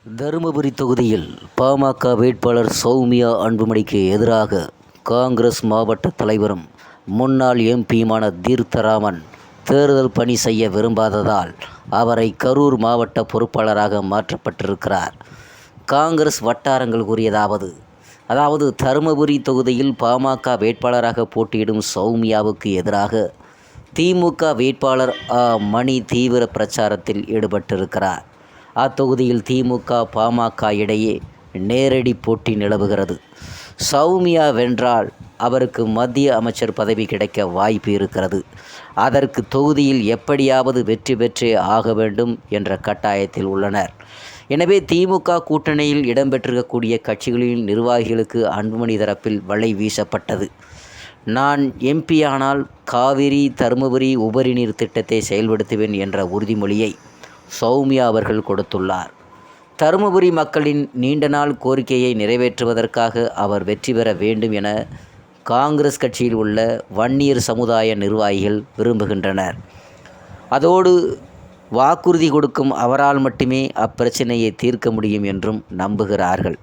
தருமபுரி தொகுதியில் பாமக வேட்பாளர் சௌமியா அன்புமணிக்கு எதிராக காங்கிரஸ் மாவட்ட தலைவரும் முன்னாள் எம்பியுமான தீர்த்தராமன் தேர்தல் பணி செய்ய விரும்பாததால் அவரை கரூர் மாவட்ட பொறுப்பாளராக மாற்றப்பட்டிருக்கிறார். காங்கிரஸ் வட்டாரங்கள் கூறியதாவது தருமபுரி தொகுதியில் பாமக வேட்பாளராக போட்டியிடும் சௌமியாவுக்கு எதிராக திமுக வேட்பாளர் மணி தீவிர பிரச்சாரத்தில் ஈடுபட்டிருக்கிறார். அத்தொகுதியில் திமுக பாமக இடையே நேரடி போட்டி நிலவுகிறது. சௌமியா வென்றால் அவருக்கு மத்திய அமைச்சர் பதவி கிடைக்க வாய்ப்பு இருக்கிறது. அதற்கு தொகுதியில் எப்படியாவது வெற்றி பெற்றே ஆக வேண்டும் என்ற கட்டாயத்தில் உள்ளனர். எனவே திமுக கூட்டணியில் இடம்பெற்றிருக்கக்கூடிய கட்சிகளின் நிர்வாகிகளுக்கு அன்புமணி தரப்பில் வலை வீசப்பட்டது. நான் எம்பியானால் காவிரி தருமபுரி உபரி நீர் திட்டத்தை செயல்படுத்துவேன் என்ற உறுதிமொழியை சௌமியா அவர்கள் கொடுத்துள்ளார். தருமபுரி மக்களின் நீண்ட நாள் கோரிக்கையை நிறைவேற்றுவதற்காக அவர் வெற்றி பெற வேண்டும் என காங்கிரஸ் கட்சியில் உள்ள வன்னியர் சமுதாய நிர்வாகிகள் விரும்புகின்றனர். அதோடு வாக்குறுதி கொடுக்கும் அவரால் மட்டுமே அப்பிரச்சனையை தீர்க்க முடியும் என்றும் நம்புகிறார்கள்.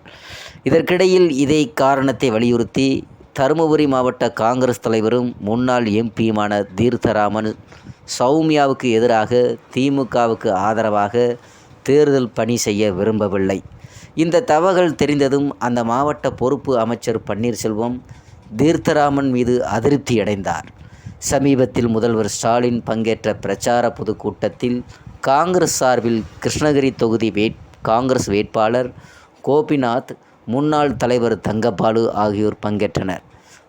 இதற்கிடையில் இதே காரணத்தை வலியுறுத்தி தருமபுரி மாவட்ட காங்கிரஸ் தலைவரும் முன்னாள் எம்பியுமான தீர்த்தராமன் சௌமியாவுக்கு எதிராக திமுகவுக்கு ஆதரவாக தேர்தல் பணி செய்ய விரும்பவில்லை. இந்த தகவல் தெரிந்ததும் அந்த மாவட்ட பொறுப்பு அமைச்சர் பன்னீர்செல்வம் தீர்த்தராமன் மீது அதிருப்தியடைந்தார். சமீபத்தில் முதல்வர் ஸ்டாலின் பங்கேற்ற பிரச்சார பொதுக்கூட்டத்தில் காங்கிரஸ் சார்பில் கிருஷ்ணகிரி தொகுதி காங்கிரஸ் வேட்பாளர் கோபிநாத், முன்னாள் தலைவர் தங்கபாலு ஆகியோர் பங்கேற்றனர்.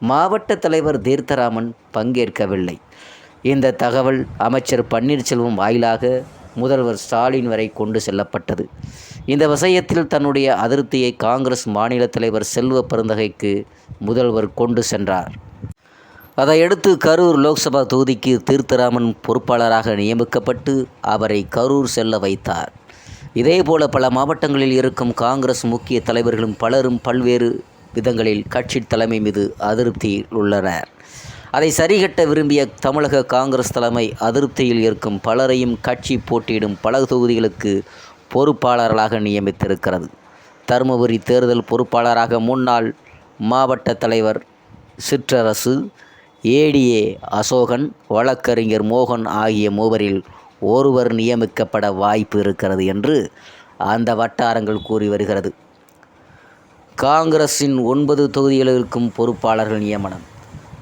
மாவட்ட தலைவர் தீர்த்தராமன் பங்கேற்கவில்லை. இந்த தகவல் அமைச்சர் பன்னீர்செல்வம் வாயிலாக முதல்வர் ஸ்டாலின் வரை கொண்டு செல்லப்பட்டது. இந்த விஷயத்தில் தன்னுடைய அதிருப்தியை காங்கிரஸ் மாநில தலைவர் செல்வ பெருந்தகைக்கு முதல்வர் கொண்டு சென்றார். அதையடுத்து கரூர் லோக்சபா தொகுதிக்கு தீர்த்தராமன் பொறுப்பாளராக நியமிக்கப்பட்டு அவரை கரூர் செல்ல வைத்தார். இதேபோல பல மாவட்டங்களில் இருக்கும் காங்கிரஸ் முக்கிய தலைவர்களும் பலரும் பல்வேறு விதங்களில் கட்சி தலைமை மீது அதிருப்தியில் உள்ளனர். அதை சரிகட்ட விரும்பிய தமிழக காங்கிரஸ் தலைமை அதிருப்தியில் இருக்கும் பலரையும் கட்சி போட்டியிடும் பல தொகுதிகளுக்கு பொறுப்பாளர்களாக நியமித்திருக்கிறது. தருமபுரி தேர்தல் பொறுப்பாளராக முன்னாள் மாவட்ட தலைவர் சிற்றரசு, ஏடிஏ அசோகன், வழக்கறிஞர் மோகன் ஆகிய மூவரில் ஒருவர் நியமிக்கப்பட வாய்ப்பு இருக்கிறது என்று அந்த வட்டாரங்கள் கூறி வருகிறது. காங்கிரஸின் 9 தொகுதிகளுக்கும் பொறுப்பாளர்கள் நியமனம்.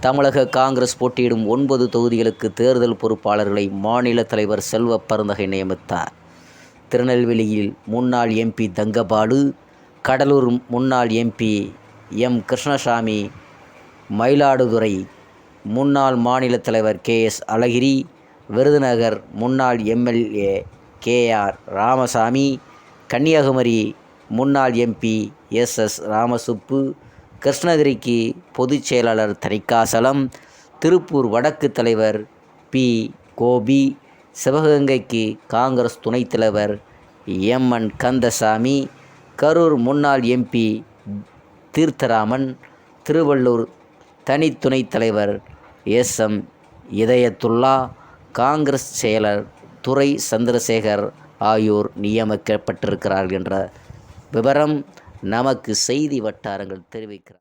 தமிழக காங்கிரஸ் போட்டியிடும் 9 தொகுதிகளுக்கு தேர்தல் பொறுப்பாளர்களை மாநில தலைவர் செல்வ பெருந்தகை நியமித்தார். திருநெல்வேலியில் முன்னாள் எம்பி தங்கபாலு, கடலூர் முன்னாள் எம்பி எம் கிருஷ்ணசாமி, மயிலாடுதுறை முன்னாள் மாநில தலைவர் KS அழகிரி, விருதுநகர் முன்னாள் MLA KR ராமசாமி, கன்னியாகுமரி முன்னாள் MP SS ராமசுப்பு, கிருஷ்ணகிரிக்கு பொதுச் செயலாளர் தணிகாசலம், திருப்பூர் வடக்கு தலைவர் P கோபி, சிவகங்கைக்கு காங்கிரஸ் துணைத் தலைவர் MN கந்தசாமி, கரூர் முன்னாள் MP தீர்த்தராமன், திருவள்ளூர் தனி துணைத் தலைவர் SM இதயத்துல்லா, காங்கிரஸ் செயலர் துரை சந்திரசேகர் ஆகியோர் நியமிக்கப்பட்டிருக்கிறார்கள் என்ற விவரம் நமக்கு செய்தி வட்டாரங்கள் தெரிவிக்கிறார்.